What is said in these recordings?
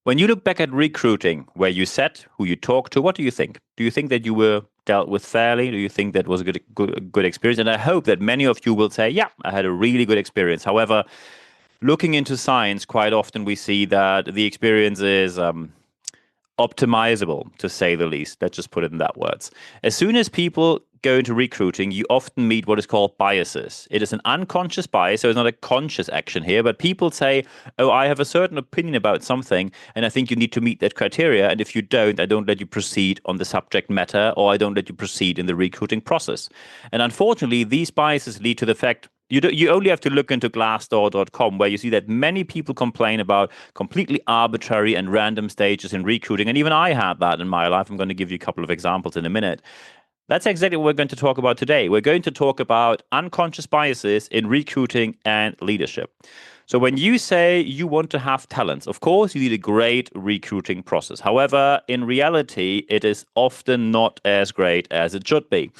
When you look back at recruiting, where you sat, who you talked to, what do you think? Do you think that you were dealt with fairly? Do you think that was a good experience? And I hope that many of you will say, yeah, I had a really good experience. However, looking into science, quite often we see that the experience is optimizable, to say the least. Let's just put it in that words. As soon as people go into recruiting, you often meet what is called biases. It is an unconscious bias, so it's not a conscious action here, but people say, oh, I have a certain opinion about something, and I think you need to meet that criteria, and if you don't, I don't let you proceed on the subject matter, or I don't let you proceed in the recruiting process. And unfortunately, these biases lead to the fact you only have to look into glassdoor.com, where you see that many people complain about completely arbitrary and random stages in recruiting. And even I had that in my life. I'm going to give you a couple of examples in a minute. That's exactly what we're going to talk about today. We're going to talk about unconscious biases in recruiting and leadership. So when you say you want to have talents, of course, you need a great recruiting process. However, in reality, it is often not as great as it should be.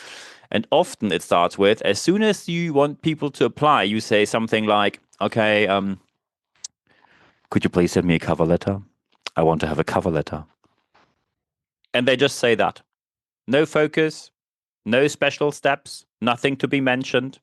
And often it starts with, as soon as you want people to apply, you say something like, okay, could you please send me a cover letter? I want to have a cover letter. And they just say that. No focus, no special steps, nothing to be mentioned,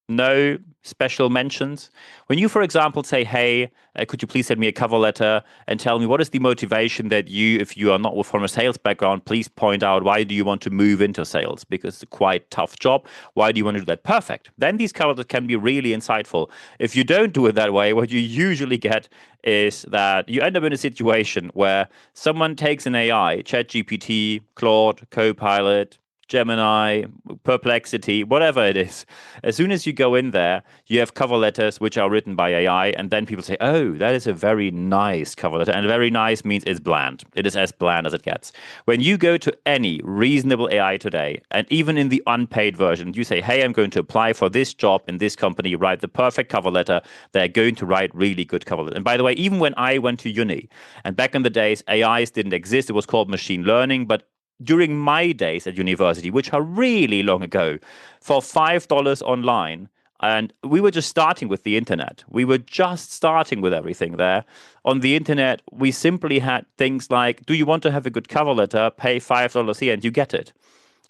no special mentions. When you, for example, say, hey, could you please send me a cover letter and tell me what is the motivation that you, if you are not from a sales background, please point out why do you want to move into sales? Because it's a quite tough job. Why do you want to do that? Perfect. Then these cover letters can be really insightful. If you don't do it that way, what you usually get is that you end up in a situation where someone takes an AI, ChatGPT, Claude, Copilot, Gemini, Perplexity, whatever it is. As soon as you go in there, you have cover letters which are written by AI, and then people say, oh, that is a very nice cover letter. And very nice means it's bland. It is as bland as it gets. When you go to any reasonable AI today, and even in the unpaid version, you say, hey, I'm going to apply for this job in this company, write the perfect cover letter, they're going to write really good cover letters. And by the way, even when I went to uni, and back in the days, AIs didn't exist, it was called machine learning, but during my days at university, which are really long ago, for $5 online, and we were just starting with the internet. We were just starting with everything there. On the internet, we simply had things like, do you want to have a good cover letter? Pay $5 here and you get it.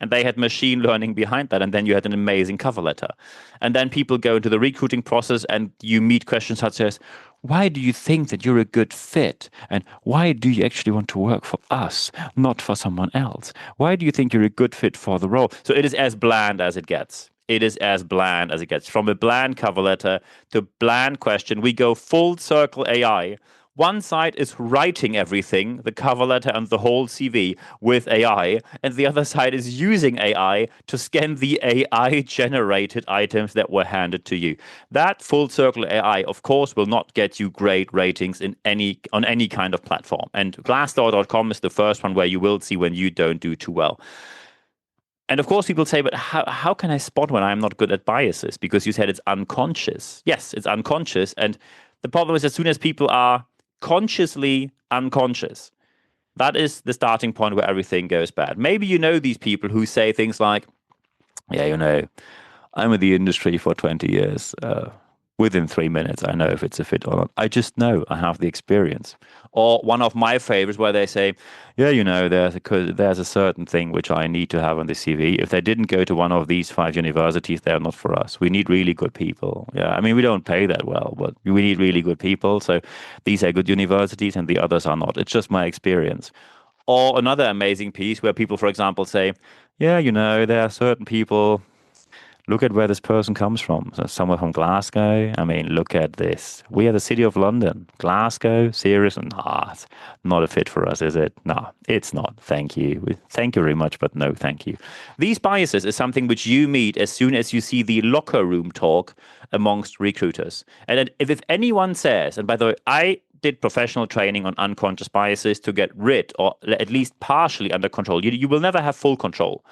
And they had machine learning behind that. And then you had an amazing cover letter. And then people go into the recruiting process and you meet questions such as, why do you think that you're a good fit? And why do you actually want to work for us, not for someone else? Why do you think you're a good fit for the role? So it is as bland as it gets. It is as bland as it gets. From a bland cover letter to bland question, we go full circle AI. One side is writing everything, the cover letter and the whole CV with AI, and the other side is using AI to scan the AI-generated items that were handed to you. That full circle AI, of course, will not get you great ratings on any kind of platform. And Glassdoor.com is the first one where you will see when you don't do too well. And of course, people say, but how can I spot when I'm not good at biases? Because you said it's unconscious. Yes, it's unconscious. And the problem is, as soon as people are consciously unconscious, that is the starting point where everything goes bad. Maybe you know these people who say things like, yeah, I'm in the industry for 20 years. Within 3 minutes, I know if it's a fit or not. I just know I have the experience. Or one of my favorites where they say, yeah, there's a certain thing which I need to have on the CV. If they didn't go to one of these 5 universities, they're not for us. We need really good people. Yeah, I mean, we don't pay that well, but we need really good people. So these are good universities and the others are not. It's just my experience. Or another amazing piece where people, for example, say, yeah, there are certain people. Look at where this person comes from. So someone from Glasgow. I mean, look at this. We are the city of London. Glasgow, serious? Nah, it's not a fit for us, is it? No, it's not. Thank you. Thank you very much, but no, thank you. These biases is something which you meet as soon as you see the locker room talk amongst recruiters. And if anyone says, and by the way, I did professional training on unconscious biases to get rid or at least partially under control. You will never have full control.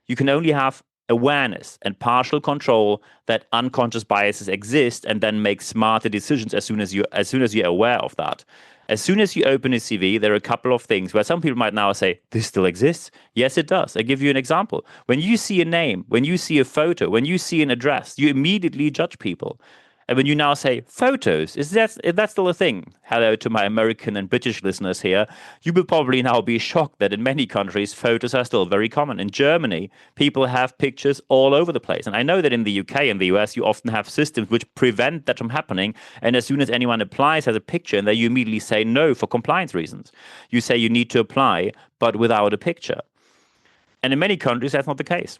You can only have awareness and partial control that unconscious biases exist, and then make smarter decisions as soon as you're aware of that. As soon as you open a CV, there are a couple of things where some people might now say, this still exists? Yes, it does. I give you an example. When you see a name, when you see a photo, when you see an address, you immediately judge people. And when you now say photos, is that still a thing? Hello to my American and British listeners here. You will probably now be shocked that in many countries, photos are still very common. In Germany, people have pictures all over the place. And I know that in the UK and the US, you often have systems which prevent that from happening. And as soon as anyone applies as a picture, and then you immediately say no for compliance reasons. You say you need to apply, but without a picture. And in many countries, that's not the case.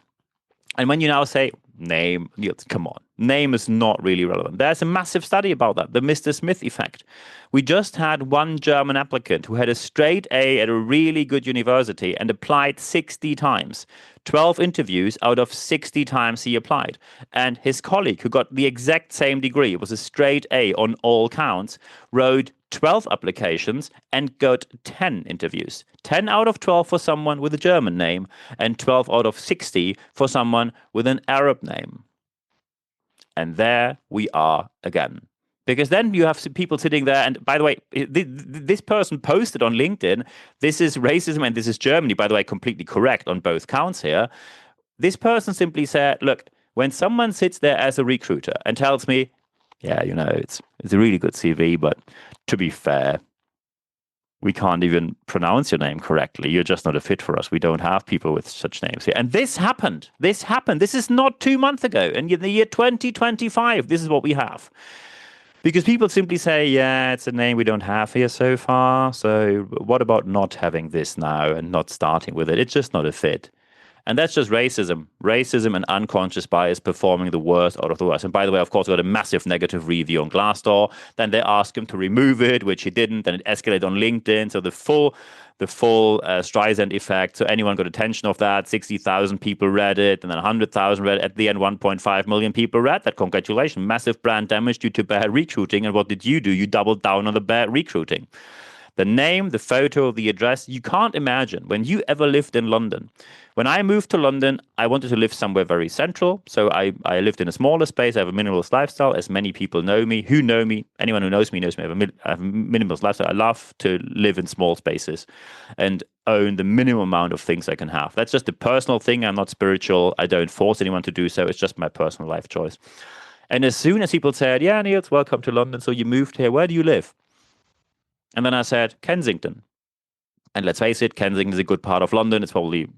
And when you now say name, come on, name is not really relevant. There's a massive study about that, the Mr. Smith effect. We just had one German applicant who had a straight A at a really good university and applied 60 times. 12 interviews out of 60 times he applied. And his colleague, who got the exact same degree, was a straight A on all counts, wrote 12 applications and got 10 interviews. 10 out of 12 for someone with a German name and 12 out of 60 for someone with an Arab name. And there we are again. Because then you have people sitting there, and by the way, this person posted on LinkedIn, this is racism and this is Germany, by the way, completely correct on both counts here. This person simply said, look, when someone sits there as a recruiter and tells me, yeah, it's a really good CV, but to be fair, we can't even pronounce your name correctly. You're just not a fit for us. We don't have people with such names here. And this happened. This is not 2 months ago. And in the year 2025, this is what we have. Because people simply say, yeah, it's a name we don't have here so far. So what about not having this now and not starting with it? It's just not a fit. And that's just racism. Racism and unconscious bias performing the worst out of the worst. And by the way, of course, got a massive negative review on Glassdoor. Then they asked him to remove it, which he didn't. Then it escalated on LinkedIn. So the full Streisand effect. So anyone got attention of that. 60,000 people read it, and then 100,000 read it. At the end, 1.5 million people read that. Congratulations. Massive brand damage due to bad recruiting. And what did you do? You doubled down on the bad recruiting. The name, the photo, the address. You can't imagine when you ever lived in London. When I moved to London, I wanted to live somewhere very central. So I lived in a smaller space. I have a minimalist lifestyle, as many people know me. Who know me? Anyone who knows me knows me. I have a minimalist lifestyle. I love to live in small spaces and own the minimum amount of things I can have. That's just a personal thing. I'm not spiritual. I don't force anyone to do so. It's just my personal life choice. And as soon as people said, yeah, Niels, welcome to London. So you moved here. Where do you live? And then I said, Kensington. And let's face it, Kensington is a good part of London. It's probably,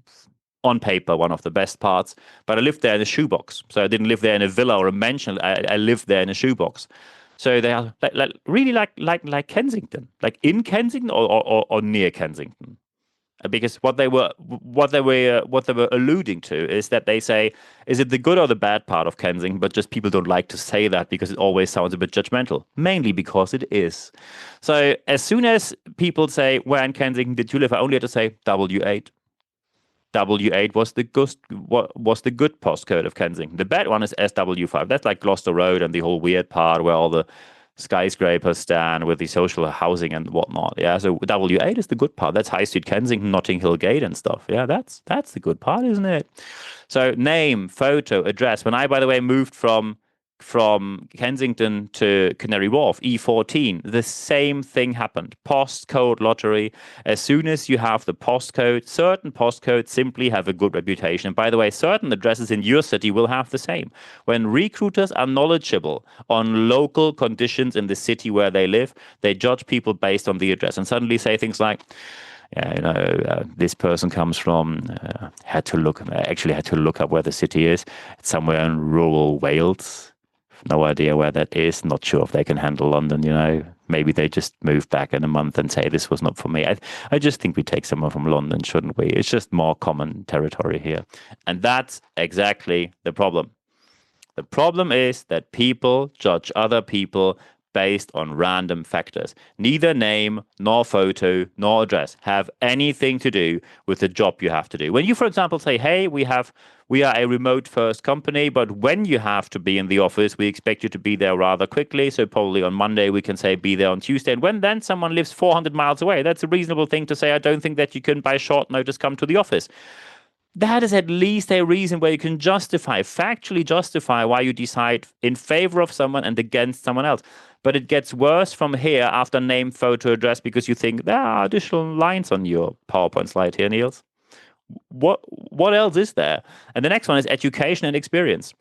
on paper, one of the best parts. But I lived there in a shoebox. So I didn't live there in a villa or a mansion. I lived there in a shoebox. So they are really like Kensington, like in Kensington or near Kensington. Because what they were alluding to is that they say, is it the good or the bad part of Kensington? But just people don't like to say that because it always sounds a bit judgmental, mainly because it is. So as soon as people say, where in Kensington did you live? I only had to say W8. W8 was the good postcode of Kensington. The bad one is SW5. That's like Gloucester Road and the whole weird part where all the skyscrapers stand with the social housing and whatnot. Yeah, so W8 is the good part. That's High Street Kensington, Notting Hill Gate and stuff. Yeah, that's the good part, isn't it? So name, photo, address. When I, by the way, moved from Kensington to Canary Wharf, E14, the same thing happened. Postcode lottery. As soon as you have the postcode, certain postcodes simply have a good reputation. And by the way, certain addresses in your city will have the same. When recruiters are knowledgeable on local conditions in the city where they live, they judge people based on the address and suddenly say things like, yeah, this person comes from, had to look up where the city is. It's somewhere in rural Wales. No idea where that is. Not sure if they can handle London, Maybe they just move back in a month and say, this was not for me. I just think we take someone from London, shouldn't we? It's just more common territory here. And that's exactly the problem. The problem is that people judge other people based on random factors. Neither name, nor photo, nor address have anything to do with the job you have to do. When you, for example, say, hey, we are a remote first company, but when you have to be in the office, we expect you to be there rather quickly. So probably on Monday, we can say be there on Tuesday. And when then someone lives 400 miles away, that's a reasonable thing to say. I don't think that you can, by short notice, come to the office. That is at least a reason where you can factually justify why you decide in favor of someone and against someone else. But it gets worse from here after name, photo, address, because you think there are additional lines on your PowerPoint slide here, Niels. What else is there? And the next one is education and experience.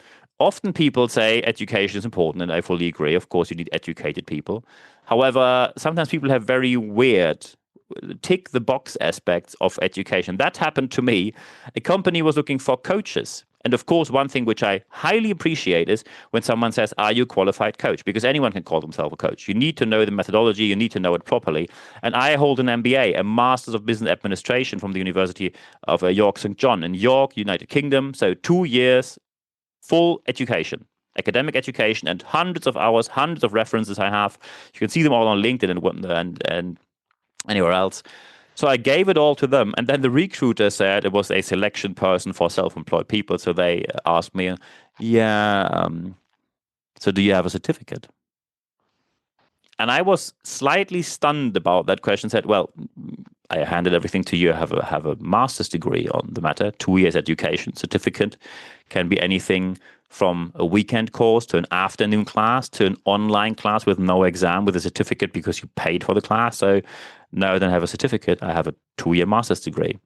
often people say education is important, and I fully agree. Of course, you need educated people. However, sometimes people have very weird tick the box aspects of education. That happened to me. A company was looking for coaches. And of course, one thing which I highly appreciate is when someone says, are you a qualified coach? Because anyone can call themselves a coach. You need to know the methodology, you need to know it properly. And I hold an MBA, a Master's of Business Administration from the University of York St. John in York, United Kingdom. So 2 years, full education, academic education, and hundreds of hours, hundreds of references I have. You can see them all on LinkedIn and anywhere else. So I gave it all to them. And then the recruiter said it was a selection person for self-employed people. So they asked me, yeah, so do you have a certificate? And I was slightly stunned about that question, said, well, I handed everything to you. I have a master's degree on the matter, 2 years education certificate, can be anything from a weekend course to an afternoon class to an online class with no exam with a certificate because you paid for the class. So no, I don't have a certificate. I have a 2-year master's degree.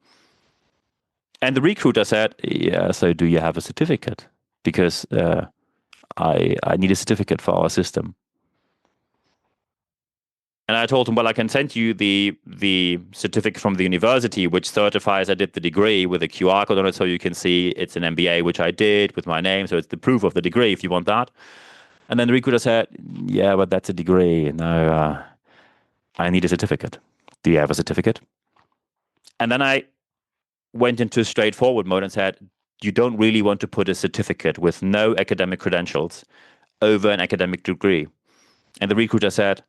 And the recruiter said, yeah, so do you have a certificate? Because I need a certificate for our system. And I told him, well, I can send you the certificate from the university, which certifies I did the degree with a QR code on it, so you can see it's an MBA, which I did with my name. So it's the proof of the degree if you want that. And then the recruiter said, yeah, but that's a degree. No, I need a certificate. Do you have a certificate? And then I went into straightforward mode and said, you don't really want to put a certificate with no academic credentials over an academic degree. And the recruiter said,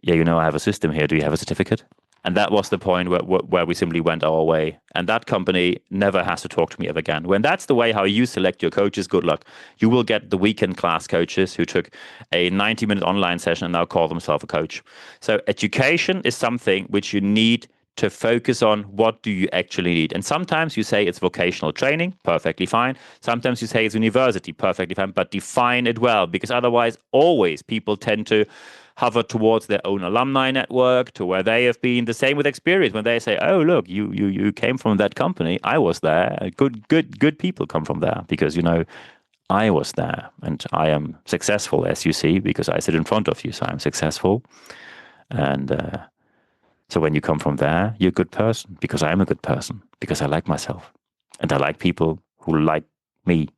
yeah, I have a system here. Do you have a certificate? And that was the point where we simply went our way. And that company never has to talk to me ever again. When that's the way how you select your coaches, good luck. You will get the weekend class coaches who took a 90-minute online session and now call themselves a coach. So education is something which you need to focus on. What do you actually need? And sometimes you say it's vocational training, perfectly fine. Sometimes you say it's university, perfectly fine, but define it well, because otherwise always people tend to hover towards their own alumni network, to where they have been. The same with experience. When they say, oh, look, you came from that company, I was there. Good people come from there because, I was there and I am successful, as you see, because I sit in front of you, so I'm successful. And so when you come from there, you're a good person because I am a good person, because I like myself and I like people who like me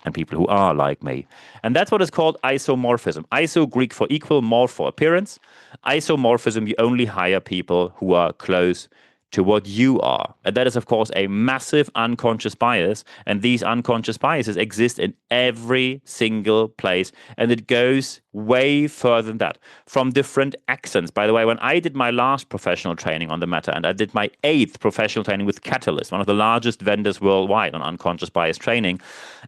and people who are like me. And that's what is called isomorphism. Iso, Greek for equal, morph for appearance. Isomorphism, you only hire people who are close to what you are. And that is, of course, a massive unconscious bias. And these unconscious biases exist in every single place. And it goes way further than that. From different accents. By the way, when I did my last professional training on the matter, and I did my 8th professional training with Catalyst, one of the largest vendors worldwide on unconscious bias training,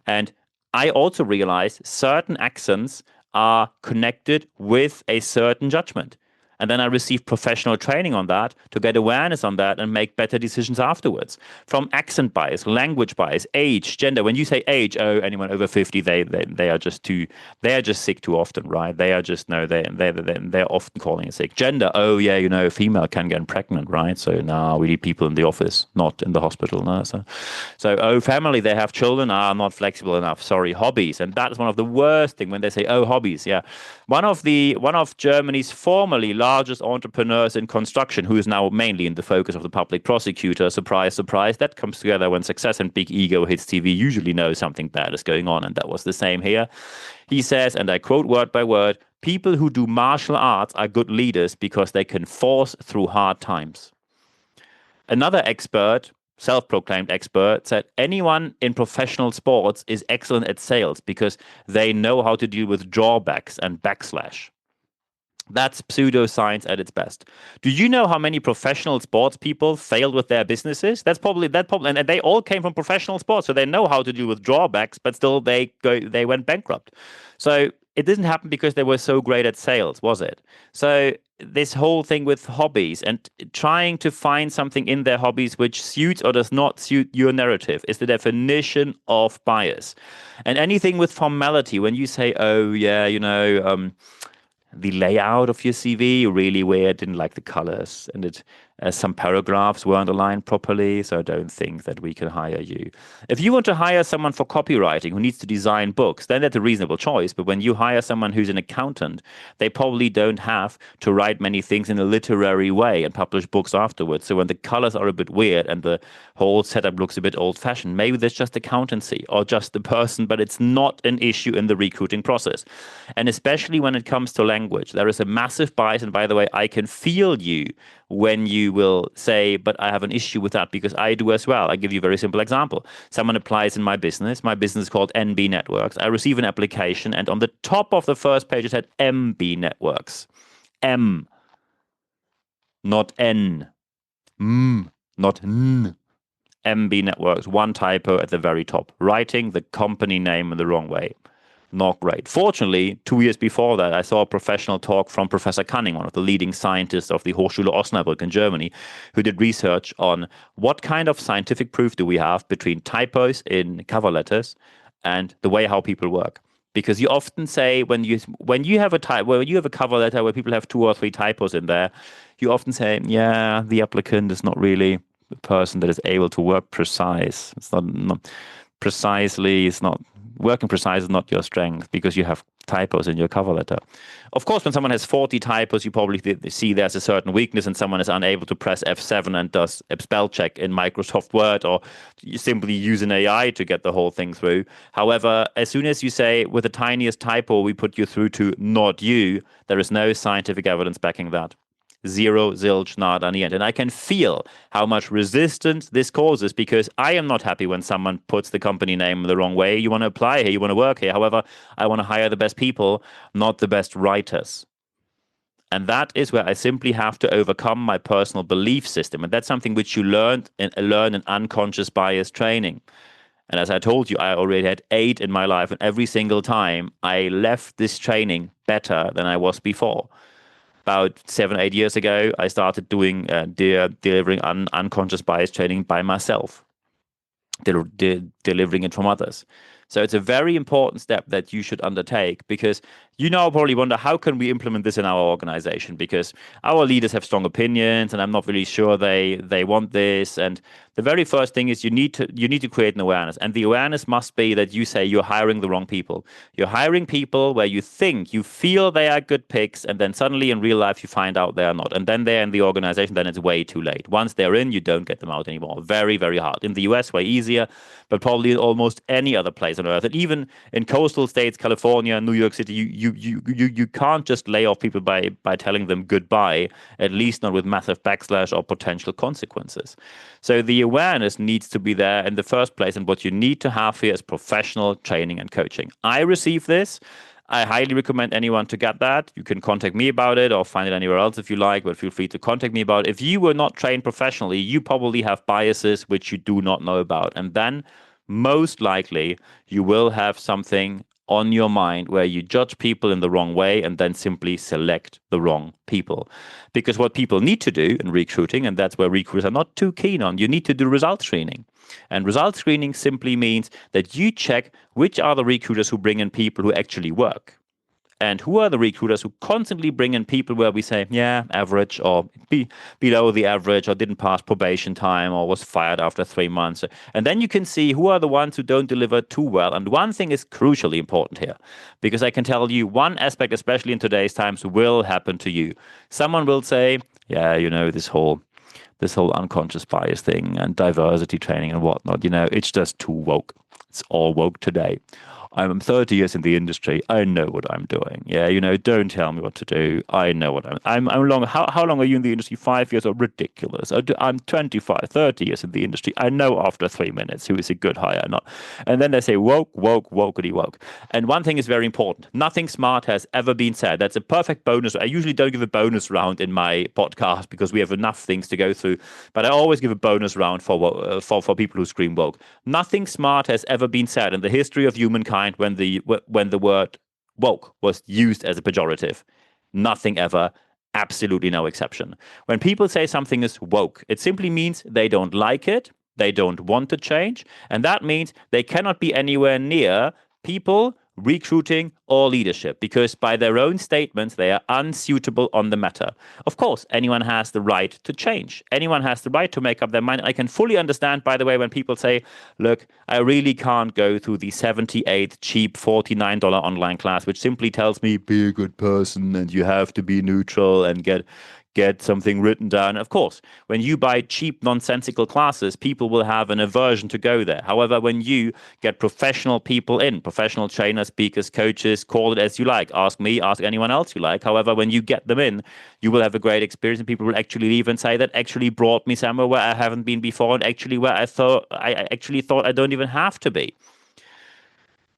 and I also realized certain accents are connected with a certain judgment. And then I received professional training on that to get awareness on that and make better decisions afterwards. From accent bias, language bias, age, gender. When you say age, oh, anyone over 50, they are just sick too often, right? They are just they're often calling it sick. Gender, oh yeah, a female can get pregnant, right? So now we need people in the office, not in the hospital. No, so oh, family, they have children, are not flexible enough. Sorry, hobbies, and that is one of the worst things when they say, oh, hobbies, yeah. One of Germany's formerly largest entrepreneurs in construction, who is now mainly in the focus of the public prosecutor, surprise, surprise, that comes together when success and big ego hits TV, usually knows something bad is going on, and that was the same here. He says, and I quote word by word, people who do martial arts are good leaders because they can force through hard times. Another expert, self-proclaimed expert, said anyone in professional sports is excellent at sales because they know how to deal with drawbacks and backslash. That's pseudoscience at its best. Do you know how many professional sports people failed with their businesses? That's probably, and they all came from professional sports, so they know how to deal with drawbacks, but still they went bankrupt. So it didn't happen because they were so great at sales, was it? So this whole thing with hobbies and trying to find something in their hobbies which suits or does not suit your narrative is the definition of bias. And anything with formality, when you say, oh yeah, the layout of your CV really weird, didn't like the colors, and Some paragraphs were underlined properly, so I don't think that we can hire you. If you want to hire someone for copywriting who needs to design books, then that's a reasonable choice. But when you hire someone who's an accountant, they probably don't have to write many things in a literary way and publish books afterwards. So when the colors are a bit weird and the whole setup looks a bit old-fashioned, maybe there's just accountancy or just the person, but it's not an issue in the recruiting process. And especially when it comes to language, there is a massive bias. And by the way, I can feel you when you will say, but I have an issue with that because I do as well. I give you a very simple example. Someone applies in my business. My business is called NB Networks. I receive an application, and on the top of the first page, it said MB Networks. M, not N. M, not N. MB Networks, one typo at the very top. Writing the company name in the wrong way. Not great. Fortunately, 2 years before that, I saw a professional talk from Professor Cunning, one of the leading scientists of the Hochschule Osnabrück in Germany, who did research on what kind of scientific proof do we have between typos in cover letters and the way how people work. Because you often say when you have a cover letter where people have 2 or 3 typos in there, you often say, yeah, the applicant is not really the person that is able to work precise. It's not precisely. It's not. Working precise is not your strength because you have typos in your cover letter. Of course, when someone has 40 typos, you probably see there's a certain weakness and someone is unable to press F7 and does a spell check in Microsoft Word, or you simply use an AI to get the whole thing through. However, as soon as you say with the tiniest typo, we put you through to not you, there is no scientific evidence backing that. Zero, zilch, nada in the end. And I can feel how much resistance this causes because I am not happy when someone puts the company name the wrong way. You want to apply here, you want to work here. However, I want to hire the best people, not the best writers. And that is where I simply have to overcome my personal belief system. And that's something which you learn in unconscious bias training. And as I told you, I already had 8 in my life. And every single time I left this training better than I was before. About 7, 8 years ago, I started doing delivering unconscious bias training by myself, delivering it from others. So it's a very important step that you should undertake because you now probably wonder, how can we implement this in our organization? Because our leaders have strong opinions and I'm not really sure they want this. And the very first thing is you need to create an awareness. And the awareness must be that you say you're hiring the wrong people. You're hiring people where you feel they are good picks, and then suddenly in real life you find out they are not. And then they're in the organization, then it's way too late. Once they're in, you don't get them out anymore. Very, very hard. In the US, way easier, but probably in almost any other place on earth. And even in coastal states, California, New York City, you can't just lay off people by telling them goodbye, at least not with massive backslash or potential consequences. So the awareness needs to be there in the first place, and what you need to have here is professional training and coaching. I received this. I highly recommend anyone to get that. You can contact me about it or find it anywhere else if you like, but feel free to contact me about it. If you were not trained professionally, you probably have biases which you do not know about. And then most likely you will have something on your mind where you judge people in the wrong way and then simply select the wrong people. Because what people need to do in recruiting, and that's where recruiters are not too keen on, you need to do result screening. And result screening simply means that you check which are the recruiters who bring in people who actually work. And who are the recruiters who constantly bring in people where we say, yeah, average or below the average or didn't pass probation time or was fired after 3 months. And then you can see who are the ones who don't deliver too well. And one thing is crucially important here, because I can tell you one aspect, especially in today's times, will happen to you. Someone will say, yeah, this whole unconscious bias thing and diversity training and whatnot, it's just too woke. It's all woke today. I'm 30 years in the industry. I know what I'm doing. Yeah, don't tell me what to do. I know what I'm long. How long are you in the industry? 5 years are ridiculous. I'm 25, 30 years in the industry. I know after 3 minutes who is a good hire or not. And then they say woke, wokety woke. And one thing is very important. Nothing smart has ever been said. That's a perfect bonus. I usually don't give a bonus round in my podcast because we have enough things to go through. But I always give a bonus round for people who scream woke. Nothing smart has ever been said in the history of humankind when the word woke was used as a pejorative. Nothing ever, absolutely no exception. When people say something is woke, it simply means they don't like it, they don't want to change, and that means they cannot be anywhere near people recruiting, or leadership, because by their own statements, they are unsuitable on the matter. Of course, anyone has the right to change. Anyone has the right to make up their mind. I can fully understand, by the way, when people say, look, I really can't go through the 78 cheap $49 online class, which simply tells me, be a good person and you have to be neutral and get something written down. Of course, when you buy cheap, nonsensical classes, people will have an aversion to go there. However, when you get professional people in, professional trainers, speakers, coaches, call it as you like, ask me, ask anyone else you like. However, when you get them in, you will have a great experience and people will actually leave and say that actually brought me somewhere where I haven't been before and actually where I actually thought I don't even have to be.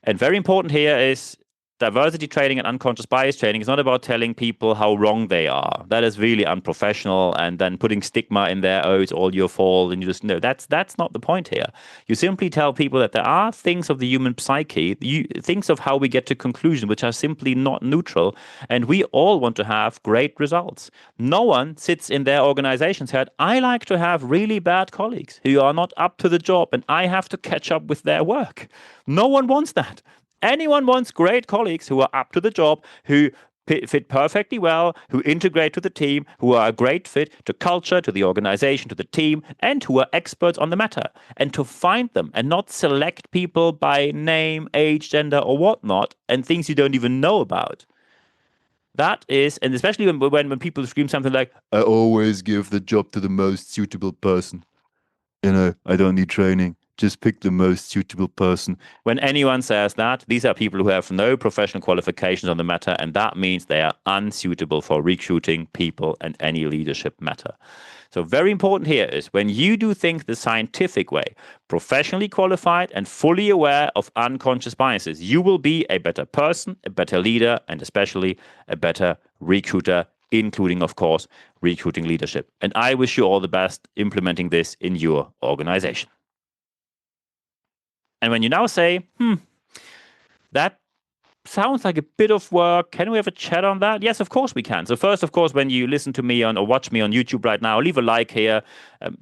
And very important here is diversity training and unconscious bias training is not about telling people how wrong they are. That is really unprofessional, and then putting stigma in there, oh, it's all your fault, and you just know that's not the point here. You simply tell people that there are things of the human psyche, things of how we get to conclusion, which are simply not neutral, and we all want to have great results. No one sits in their organization's head, I like to have really bad colleagues who are not up to the job, and I have to catch up with their work. No one wants that. Anyone wants great colleagues who are up to the job, who fit perfectly well, who integrate to the team, who are a great fit to culture, to the organization, to the team, and who are experts on the matter. And to find them and not select people by name, age, gender, or whatnot, and things you don't even know about. That is, and especially when people scream something like, I always give the job to the most suitable person. I don't need training. Just pick the most suitable person. When anyone says that, these are people who have no professional qualifications on the matter, and that means they are unsuitable for recruiting people and any leadership matter. So very important here is when you do things the scientific way, professionally qualified and fully aware of unconscious biases, you will be a better person, a better leader, and especially a better recruiter, including, of course, recruiting leadership. And I wish you all the best implementing this in your organization. And when you now say, that sounds like a bit of work. Can we have a chat on that? Yes, of course we can. So first, of course, when you listen to me or watch me on YouTube right now, leave a like here,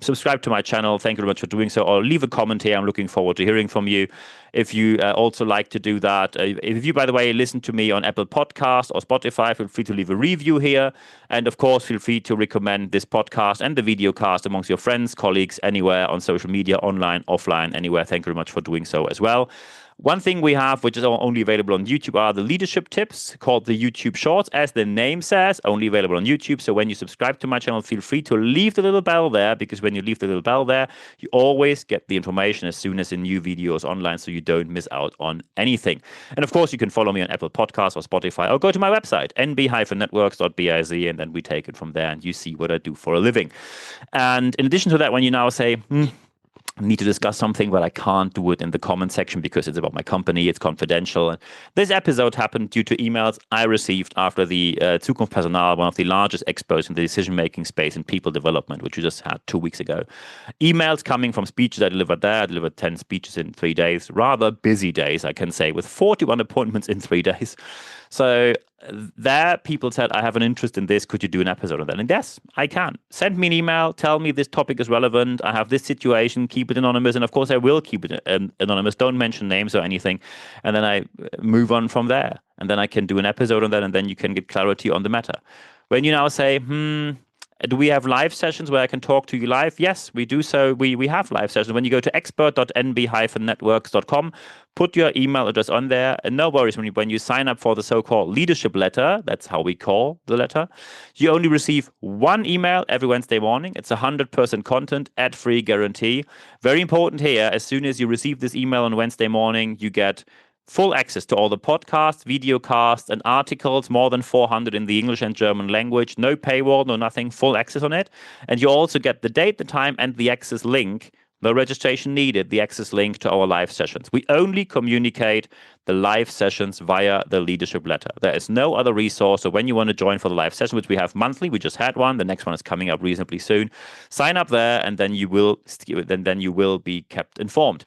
subscribe to my channel. Thank you very much for doing so. Or leave a comment here. I'm looking forward to hearing from you. If you also like to do that, if you, by the way, listen to me on Apple Podcasts or Spotify, feel free to leave a review here. And of course, feel free to recommend this podcast and the video cast amongst your friends, colleagues, anywhere on social media, online, offline, anywhere. Thank you very much for doing so as well. One thing we have, which is only available on YouTube, are the leadership tips called the YouTube Shorts. As the name says, only available on YouTube. So when you subscribe to my channel, feel free to leave the little bell there, because when you leave the little bell there, you always get the information as soon as a new video is online, so you don't miss out on anything. And of course, you can follow me on Apple Podcasts or Spotify, or go to my website, nb-networks.biz, and then we take it from there and you see what I do for a living. And in addition to that, when you now say, need to discuss something, but I can't do it in the comment section because it's about my company, it's confidential. And this episode happened due to emails I received after the Zukunft Personal, one of the largest expos in the decision-making space in people development, which we just had 2 weeks ago. Emails coming from speeches I delivered there. I delivered 10 speeches in 3 days. Rather busy days, I can say, with 41 appointments in 3 days. So there, people said, I have an interest in this. Could you do an episode on that? And yes, I can. Send me an email. Tell me this topic is relevant. I have this situation. Keep it anonymous. And of course, I will keep it anonymous. Don't mention names or anything. And then I move on from there. And then I can do an episode on that. And then you can get clarity on the matter. When you now say, do we have live sessions where I can talk to you live? Yes, we do so. We have live sessions. When you go to expert.nb-networks.com, put your email address on there. And no worries, when you sign up for the so-called leadership letter, that's how we call the letter, you only receive one email every Wednesday morning. It's 100% content, ad-free guarantee. Very important here, as soon as you receive this email on Wednesday morning, you get full access to all the podcasts, video casts, and articles, more than 400 in the English and German language. No paywall, no nothing, full access on it. And you also get the date, the time, and the access link. No registration needed, the access link to our live sessions. We only communicate the live sessions via the leadership letter. There is no other resource. So when you want to join for the live session, which we have monthly, we just had one. The next one is coming up reasonably soon. Sign up there, and then you will be kept informed.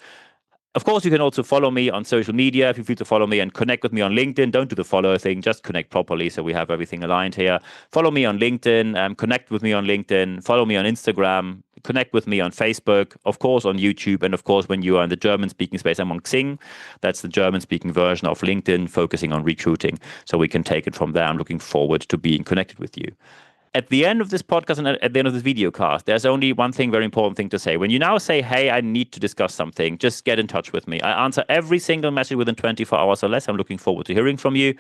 Of course, you can also follow me on social media. Feel free to follow me and connect with me on LinkedIn. Don't do the follow thing, just connect properly so we have everything aligned here. Follow me on LinkedIn, connect with me on LinkedIn, follow me on Instagram, connect with me on Facebook, of course on YouTube, and of course when you are in the German-speaking space, I'm on Xing. That's the German-speaking version of LinkedIn, focusing on recruiting. So we can take it from there. I'm looking forward to being connected with you. At the end of this podcast and at the end of this video cast, there's only one thing, very important thing to say. When you now say, hey, I need to discuss something, just get in touch with me. I answer every single message within 24 hours or less. I'm looking forward to hearing from you.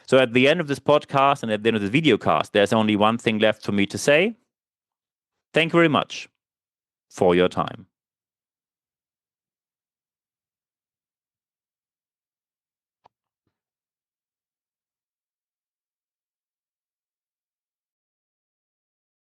So at the end of this podcast and at the end of this video cast, there's only one thing left for me to say. Thank you very much for your time.